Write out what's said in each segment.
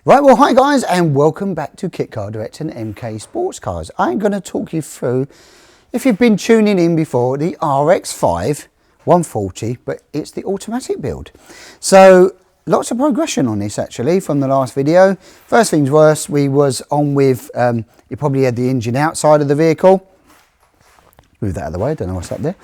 Right, well, hi guys, and welcome back to Kit Car Direct and MK Sportscars. I'm going to talk you through, if you've been tuning in before, the RX-5 140, but it's the automatic build. So lots of progression on this actually from the last video. First things first, we was on with, you probably had the engine outside of the vehicle. Move that out of the way, I don't know what's up there.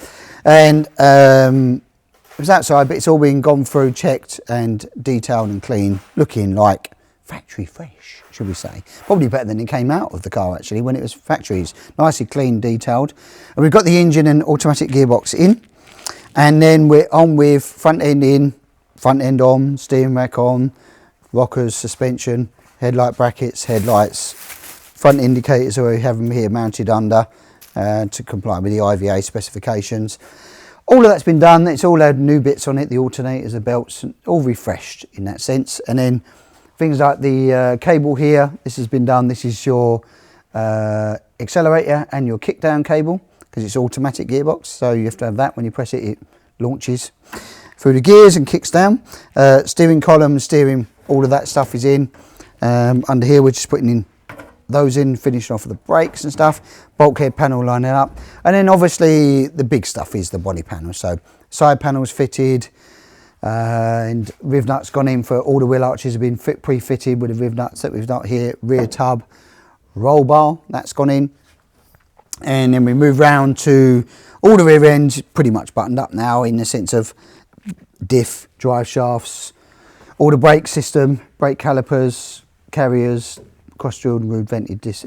And it was outside, but it's all been gone through, checked and detailed and clean, looking like factory fresh, should we say. Probably better than it came out of the car actually when it was factories. Nicely clean, detailed. And we've got the engine and automatic gearbox in. And then we're on with front end in, front end on, steering rack on, rockers, suspension, headlight brackets, headlights, front indicators we have them here mounted under to comply with the IVA specifications. All of that's been done. It's all had new bits on it, the alternators, the belts, all refreshed in that sense. And then things like the cable here, this has been done. This is your accelerator and your kickdown cable because it's automatic gearbox. So you have to have that when you press it, it launches through the gears and kicks down. Steering column, steering, all of that stuff is in. Under here, we're just putting in those in, finishing off with the brakes and stuff. Bulkhead panel lining up. And then obviously the big stuff is the body panel. So side panels fitted. And riv nuts gone in for all the wheel arches have been pre-fitted with the riv nuts that we've got here. Rear tub, roll bar, that's gone in. And then we move round to all the rear ends pretty much buttoned up now in the sense of diff, drive shafts, all the brake system, brake calipers, carriers, cross-drilled and grooved vented disc,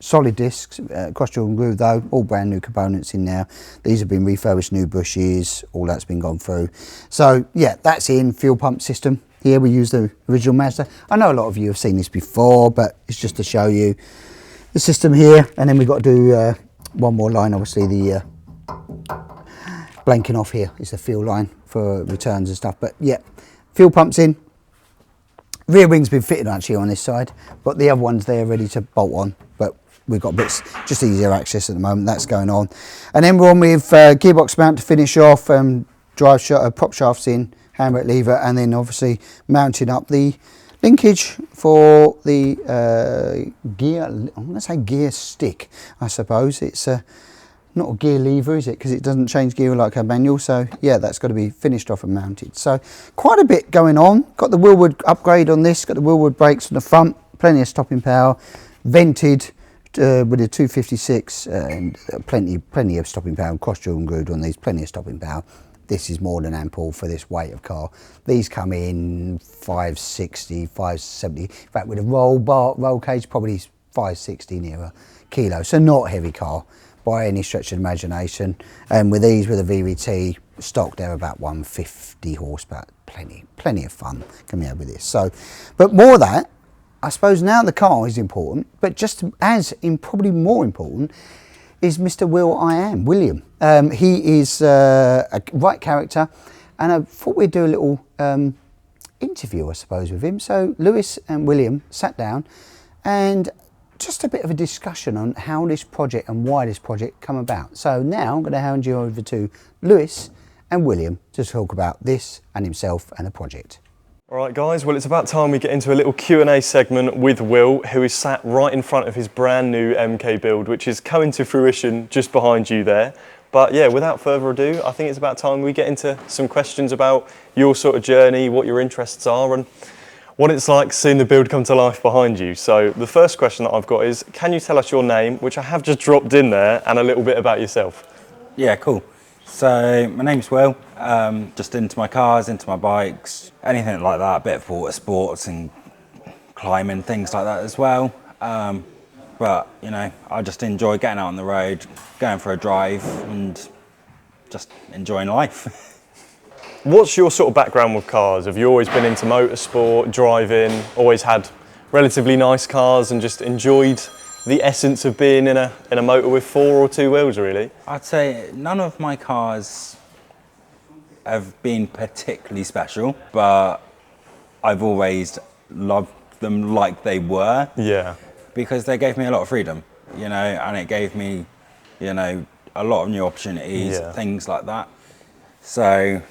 solid discs, cross-drilled and grooved though, all brand new components in now. These have been refurbished, new bushes, all that's been gone through. So yeah, that's in. Fuel pump system. Here we use the original Mazda. I know a lot of you have seen this before, but it's just to show you the system here. And then we've got to do one more line, obviously the blanking off here is the fuel line for returns and stuff. But yeah, fuel pumps in. Rear wing's been fitted actually on this side, but the other one's there ready to bolt on, but we've got bits, just easier access at the moment, that's going on. And then we're on with gearbox mount to finish off, drive prop shafts in, handbrake lever, and then obviously mounting up the linkage for the gear, I'm going to say gear stick, I suppose. It's not a gear lever, is it? Because it doesn't change gear like a manual. So yeah, that's got to be finished off and mounted. So quite a bit going on. Got the wheelwood upgrade on this. Got the wheelwood brakes on the front. Plenty of stopping power. Vented with a 256 and plenty of stopping power. Cross-drill and grooved on these. Plenty of stopping power. This is more than ample for this weight of car. These come in 560, 570. In fact, with a roll cage, probably 560 near a kilo. So not a heavy car by any stretch of imagination. And with these, with a VVT stock, they're about 150 horsepower. Plenty of fun coming out with this. So, but more of that, I suppose now the car is important, but just as probably more important is Mr. William. He is a right character, and I thought we'd do a little interview, I suppose, with him. So Lewis and William sat down and just a bit of a discussion on how this project and why this project come about. So now I'm going to hand you over to Lewis and William to talk about this and himself and the project. All right guys, well it's about time we get into a little Q&A segment with Will, who is sat right in front of his brand new MK build, which is coming to fruition just behind you there. But yeah, without further ado, I think it's about time we get into some questions about your sort of journey, what your interests are, and what it's like seeing the build come to life behind you. So the first question that I've got is, can you tell us your name, which I have just dropped in there, and a little bit about yourself? Yeah, cool. So my name's Will, just into my cars, into my bikes, anything like that, a bit of water sports and climbing, things like that as well. But, you know, I just enjoy getting out on the road, going for a drive and just enjoying life. What's your sort of background with cars? Have you always been into motorsport, driving, always had relatively nice cars and just enjoyed the essence of being in a motor with 4 or 2 wheels, really? I'd say none of my cars have been particularly special, but I've always loved them like they were. Yeah. Because they gave me a lot of freedom, you know, and it gave me, you know, a lot of new opportunities, things like that. So,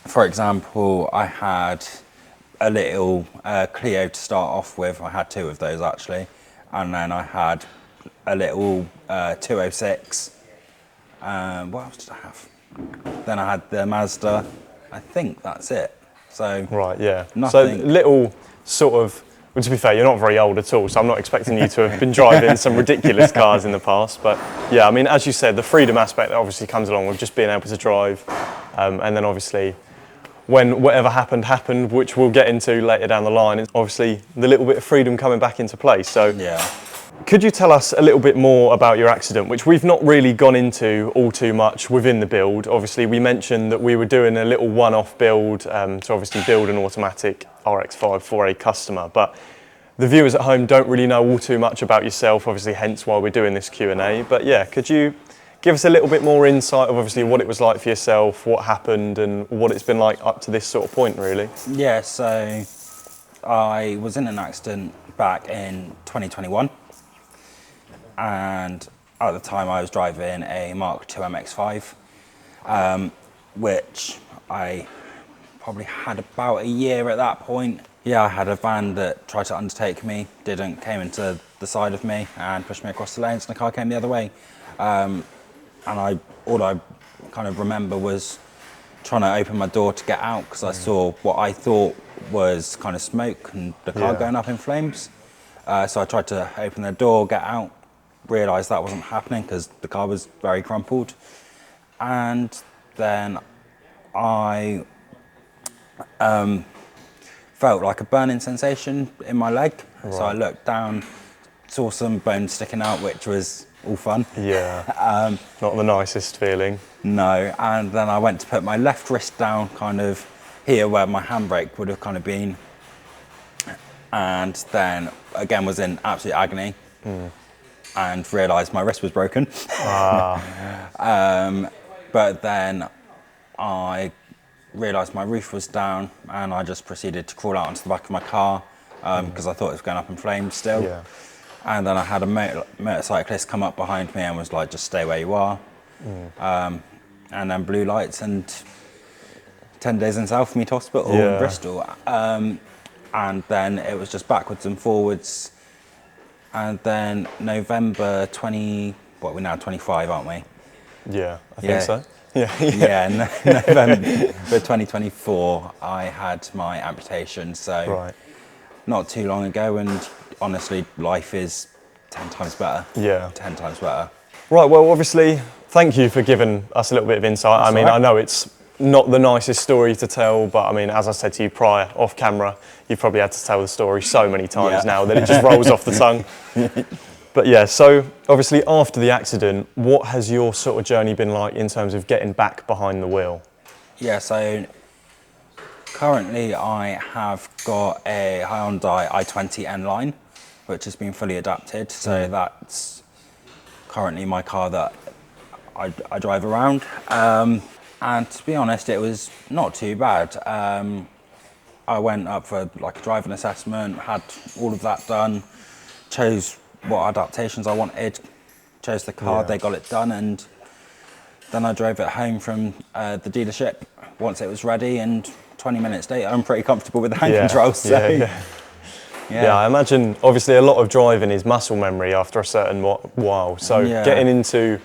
for example, I had a little Clio to start off with. I had 2 of those actually, and then I had a little 206. What else did I have? Then I had the Mazda. I think that's it. So right, yeah. nothing. So little sort of. Well, to be fair, you're not very old at all, so I'm not expecting you to have been driving some ridiculous cars in the past. But yeah, I mean, as you said, the freedom aspect that obviously comes along with just being able to drive, and then obviously, when whatever happened, which we'll get into later down the line, it's obviously the little bit of freedom coming back into play. So yeah. Could you tell us a little bit more about your accident, which we've not really gone into all too much within the build? Obviously, we mentioned that we were doing a little one-off build to obviously build an automatic RX-5 for a customer, but the viewers at home don't really know all too much about yourself, obviously, hence why we're doing this Q&A. But yeah, could you give us a little bit more insight of obviously what it was like for yourself, what happened, and what it's been like up to this sort of point, really? Yeah, so I was in an accident back in 2021. And at the time I was driving a Mark II MX-5, which I probably had about a year at that point. Yeah, I had a van that tried to undertake me, came into the side of me and pushed me across the lanes, and the car came the other way. And all I kind of remember was trying to open my door to get out because I saw what I thought was kind of smoke and the car going up in flames. So I tried to open the door, get out. Realised that wasn't happening because the car was very crumpled, and then I felt like a burning sensation in my leg. Right. So I looked down, saw some bones sticking out, which was all fun. Yeah. Not the nicest feeling. No, and then I went to put my left wrist down, kind of here where my handbrake would have kind of been, and then again was in absolute agony. And realised my wrist was broken. But then I realised my roof was down, and I just proceeded to crawl out onto the back of my car because I thought it was going up in flames still. Yeah. And then I had a motorcyclist come up behind me and was like, just stay where you are. And then blue lights and 10 days in Southmead Hospital in Bristol. And then it was just backwards and forwards. And then November 20, what, we're now 25, aren't we? Yeah, I think so. November 2024, I had my amputation, so not too long ago, and honestly, life is 10 times better. Yeah. 10 times better. Right, well, obviously, thank you for giving us a little bit of insight. That's I know it's not the nicest story to tell, but I mean, as I said to you prior, off camera, you've probably had to tell the story so many times now that it just rolls off the tongue. But yeah, so obviously after the accident, what has your sort of journey been like in terms of getting back behind the wheel? Yeah, so currently I have got a Hyundai i20 N-Line, which has been fully adapted. So that's currently my car that I drive around. And to be honest, it was not too bad. I went up for like a driving assessment, had all of that done, chose what adaptations I wanted, chose the car, they got it done, and then I drove it home from the dealership once it was ready, and 20 minutes later I'm pretty comfortable with the hand controls. So. Yeah, I imagine obviously a lot of driving is muscle memory after a certain while, so getting into...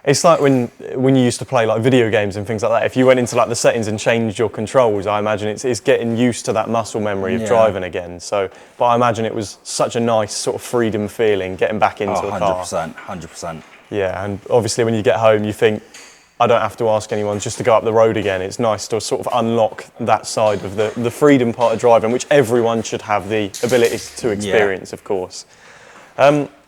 It's like when you used to play like video games and things like that. If you went into like the settings and changed your controls, I imagine it's getting used to that muscle memory of driving again. So, but I imagine it was such a nice sort of freedom feeling getting back into a car. 100%. Yeah, and obviously when you get home, you think, I don't have to ask anyone just to go up the road again. It's nice to sort of unlock that side of the freedom part of driving, which everyone should have the ability to experience, of course.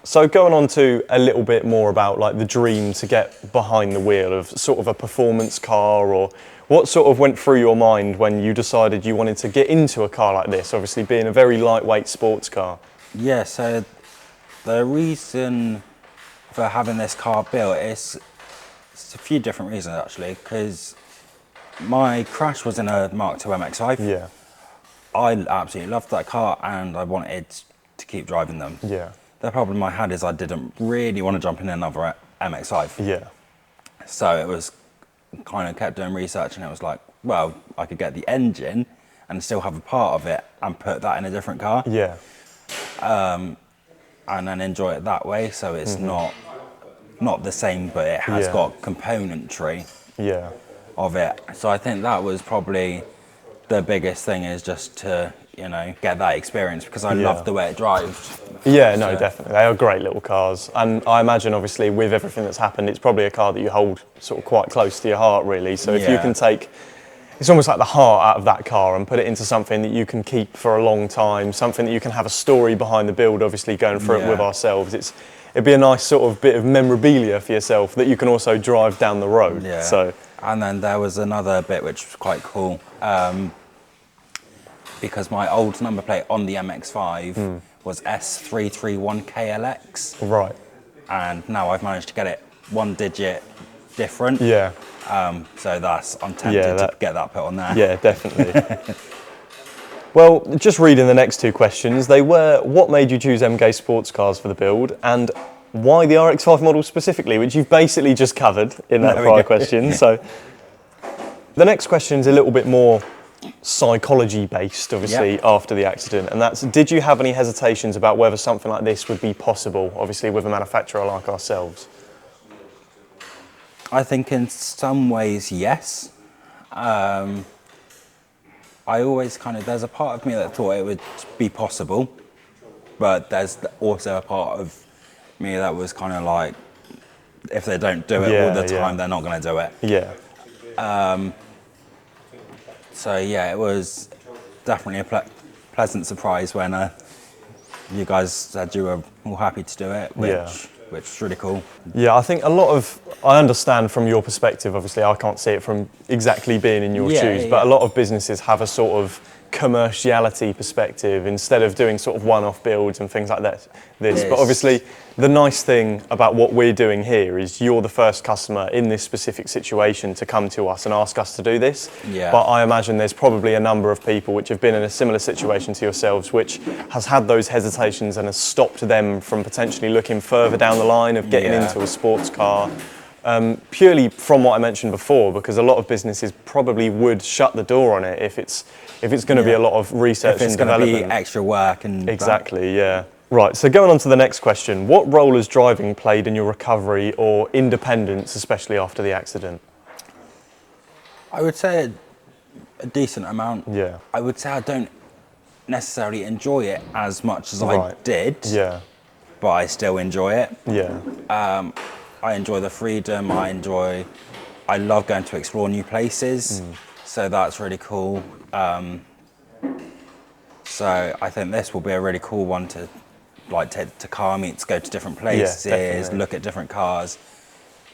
So going on to a little bit more about like the dream to get behind the wheel of sort of a performance car, or what sort of went through your mind when you decided you wanted to get into a car like this, obviously being a very lightweight sports car? Yeah, so the reason for having this car built is a few different reasons actually, because my crash was in a Mark II MX-5. Yeah. I absolutely loved that car and I wanted to keep driving them. Yeah. The problem I had is I didn't really want to jump in another MX-5. Yeah. So it was kind of kept doing research, and it was like, well, I could get the engine and still have a part of it and put that in a different car. Yeah. And then enjoy it that way. So it's not the same, but it has got componentry of it. So I think that was probably the biggest thing, is just to, you know, get that experience, because I love the way it drives. Yeah, no, definitely. They are great little cars. And I imagine, obviously, with everything that's happened, it's probably a car that you hold sort of quite close to your heart, really. So if you can take, it's almost like the heart out of that car and put it into something that you can keep for a long time, something that you can have a story behind the build, obviously going through it with ourselves. It'd be a nice sort of bit of memorabilia for yourself that you can also drive down the road. Yeah. So. And then there was another bit which was quite cool, because my old number plate on the MX-5 was S331KLX. Right. And now I've managed to get it one digit different. Yeah. So I'm tempted to get that put on there. Yeah, definitely. Well, just reading the next two questions, they were, what made you choose MK Sportscars for the build, and why the RX-5 model specifically, which you've basically just covered in that prior question. So the next question is a little bit more psychology based, obviously, after the accident, and that's, did you have any hesitations about whether something like this would be possible, obviously with a manufacturer like ourselves? I think in some ways, yes. I always there's a part of me that thought it would be possible, but there's also a part of me that was kind of like, if they don't do it all the time, they're not going to do it. Yeah. So yeah, it was definitely a pleasant surprise when you guys said you were all happy to do it, which was really cool. Yeah, I think I understand from your perspective, obviously I can't see it from exactly being in your shoes, but a lot of businesses have a sort of commerciality perspective instead of doing sort of one-off builds and things like that. But obviously the nice thing about what we're doing here is you're the first customer in this specific situation to come to us and ask us to do this. But I imagine there's probably a number of people which have been in a similar situation to yourselves, which has had those hesitations and has stopped them from potentially looking further down the line of getting into a sports car. Purely from what I mentioned before, because a lot of businesses probably would shut the door on it if it's going to be a lot of research and development. If it's going to be extra work and exactly, yeah. Right, so going on to the next question, what role has driving played in your recovery or independence, especially after the accident? I would say a decent amount. Yeah. I would say I don't necessarily enjoy it as much as I did. Yeah. But I still enjoy it. Yeah. I enjoy the freedom. I love going to explore new places. So that's really cool. So I think this will be a really cool one to take to car meets, go to different places, look at different cars,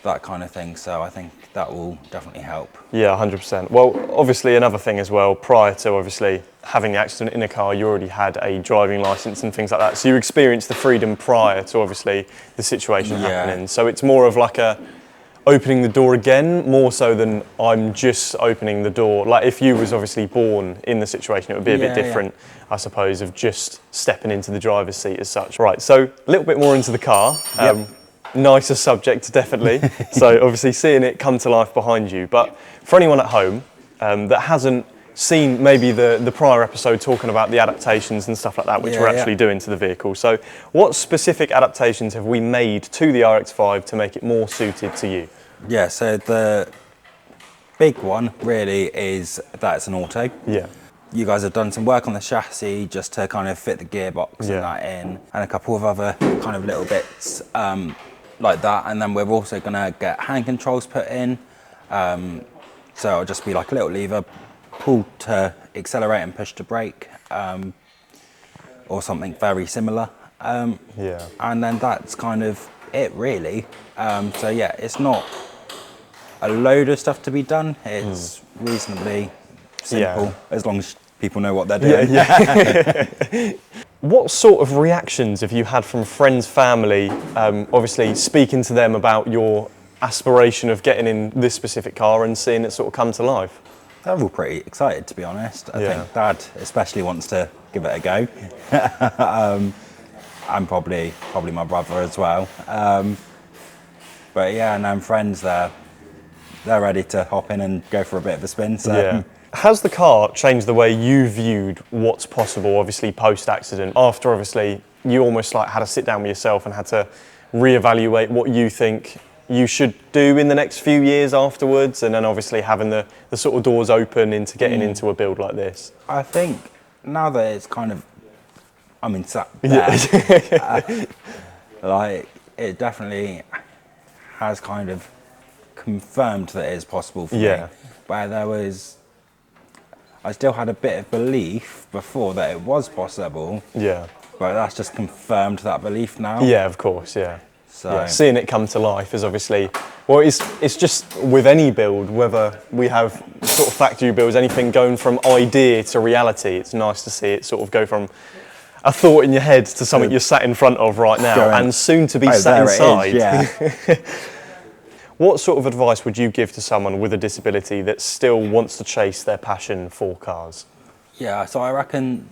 that kind of thing. So I think that will definitely help. Yeah, 100%. Well, obviously another thing as well, prior to obviously having the accident in a car, you already had a driving license and things like that. So you experienced the freedom prior to obviously the situation happening. So it's more of like opening the door again, more so than I'm just opening the door. Like if you was obviously born in the situation, it would be a bit different, I suppose, of just stepping into the driver's seat as such. Right, so a little bit more into the car. Nicer subject, definitely. So obviously seeing it come to life behind you. But for anyone at home that hasn't seen maybe the prior episode talking about the adaptations and stuff like that, which we're actually doing to the vehicle. So what specific adaptations have we made to the RX-5 to make it more suited to you? Yeah, so the big one really is that it's an auto. Yeah. You guys have done some work on the chassis just to kind of fit the gearbox and that in, and a couple of other kind of little bits like that. And then we're also going to get hand controls put in. So it'll just be like a little lever, pull to accelerate and push to brake, or something very similar. And then that's kind of it really. So yeah, it's not a load of stuff to be done. It's reasonably simple, as long as people know what they're doing. What sort of reactions have you had from friends, family, obviously speaking to them about your aspiration of getting in this specific car and seeing it sort of come to life? They're all pretty excited, to be honest. I think Dad especially wants to give it a go. And probably my brother as well. But yeah, and then friends, they're ready to hop in and go for a bit of a spin. So. Yeah. Has the car changed the way you viewed what's possible, obviously post-accident, after obviously you almost like had to sit down with yourself and had to reevaluate what you think you should do in the next few years afterwards, and then obviously having the sort of doors open into getting into a build like this? I think now that it's kind of, I mean, sat there, like it definitely has kind of confirmed that it is possible for me. Where there was, I still had a bit of belief before that it was possible. Yeah. But that's just confirmed that belief now. Yeah, of course, yeah. So yeah, seeing it come to life is obviously, well, it's just with any build, whether we have sort of factory builds, anything going from idea to reality, it's nice to see it sort of go from a thought in your head to something you're sat in front of right now and soon to be sat inside. Yeah. What sort of advice would you give to someone with a disability that still wants to chase their passion for cars? Yeah, so I reckon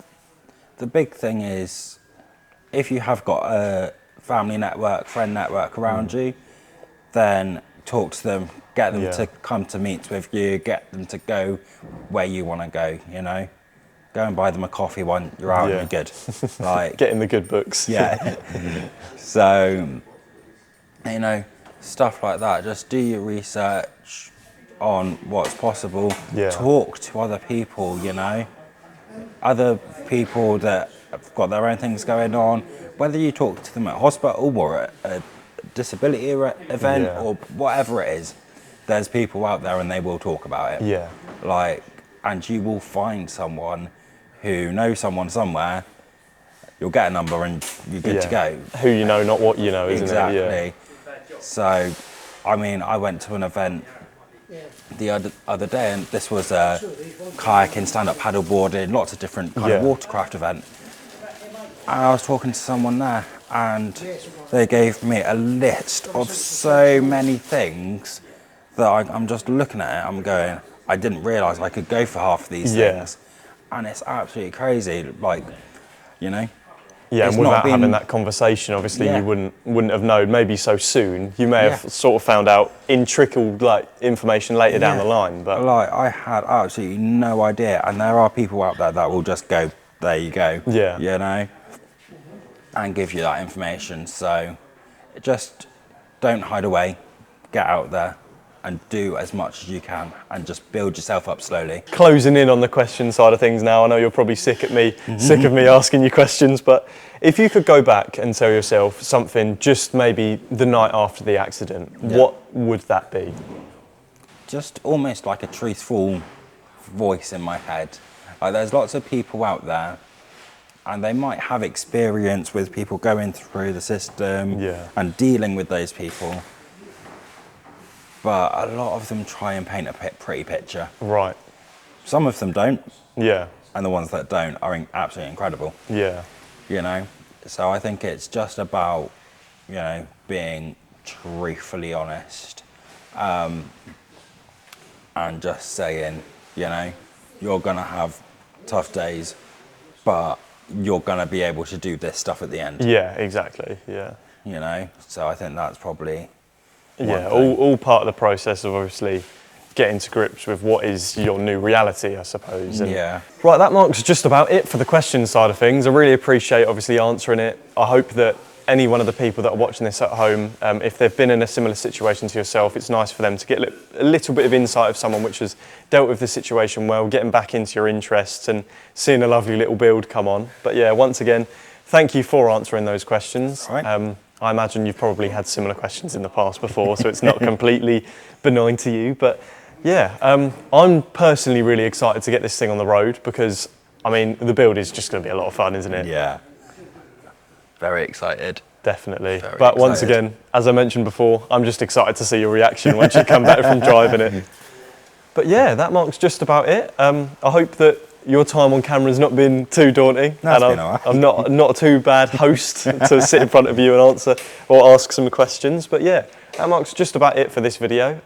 the big thing is if you have got a family network, friend network around you, then talk to them, get them to come to meets with you, get them to go where you want to go, you know. Go and buy them a coffee when you're out and you're good. Like, get in the good books. Yeah. So, you know, stuff like that. Just do your research on what's possible. Yeah. Talk to other people, you know. Other people that have got their own things going on. Whether you talk to them at hospital or at a disability event or whatever it is, there's people out there and they will talk about it. Yeah. Like, and you will find someone who knows someone somewhere. You'll get a number and you're good to go. Who you know, not what you know, isn't exactly. it? Yeah. So, I mean, I went to an event the other day, and this was a kayaking, stand-up paddleboarding, lots of different kind of watercraft event. And I was talking to someone there, and they gave me a list of so many things that I'm just looking at it, I'm going, I didn't realise I could go for half of these things. And it's absolutely crazy, like, you know. Yeah, and without having that conversation, obviously you wouldn't have known maybe so soon. You may have sort of found out in trickled like information later down the line. But like, I had absolutely no idea, and there are people out there that will just go, there you go, you know, and give you that information. So just don't hide away, get out there and do as much as you can and just build yourself up slowly. Closing in on the question side of things now, I know you're probably sick of me asking you questions, but if you could go back and tell yourself something just maybe the night after the accident, what would that be? Just almost like a truthful voice in my head. Like, there's lots of people out there and they might have experience with people going through the system and dealing with those people. But a lot of them try and paint a pretty picture. Right. Some of them don't. Yeah. And the ones that don't are absolutely incredible. Yeah. You know? So I think it's just about, you know, being truthfully honest. And just saying, you know, you're going to have tough days, but you're going to be able to do this stuff at the end. Yeah, exactly. Yeah. You know? So I think that's probably... all part of the process of obviously getting to grips with what is your new reality, I suppose. And right, that marks just about it for the question side of things. I really appreciate obviously answering it. I hope that any one of the people that are watching this at home, if they've been in a similar situation to yourself, it's nice for them to get a little bit of insight of someone which has dealt with the situation well, getting back into your interests and seeing a lovely little build come on. But yeah, once again, thank you for answering those questions. Right. I imagine you've probably had similar questions in the past before, so it's not completely benign to you. But yeah, I'm personally really excited to get this thing on the road because, I mean, the build is just going to be a lot of fun, isn't it? Yeah. Very excited. Definitely. But once again, as I mentioned before, I'm just excited to see your reaction once you come back from driving it. But yeah, that marks just about it. I hope that your time on camera has not been too daunting. No, and I'm not a too bad host to sit in front of you and answer or ask some questions. But yeah, that marks just about it for this video.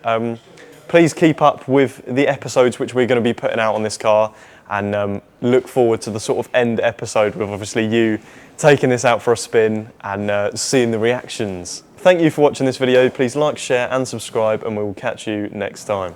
Please keep up with the episodes which we're going to be putting out on this car, and look forward to the sort of end episode with obviously you taking this out for a spin and seeing the reactions. Thank you for watching this video. Please like, share and subscribe, and we will catch you next time.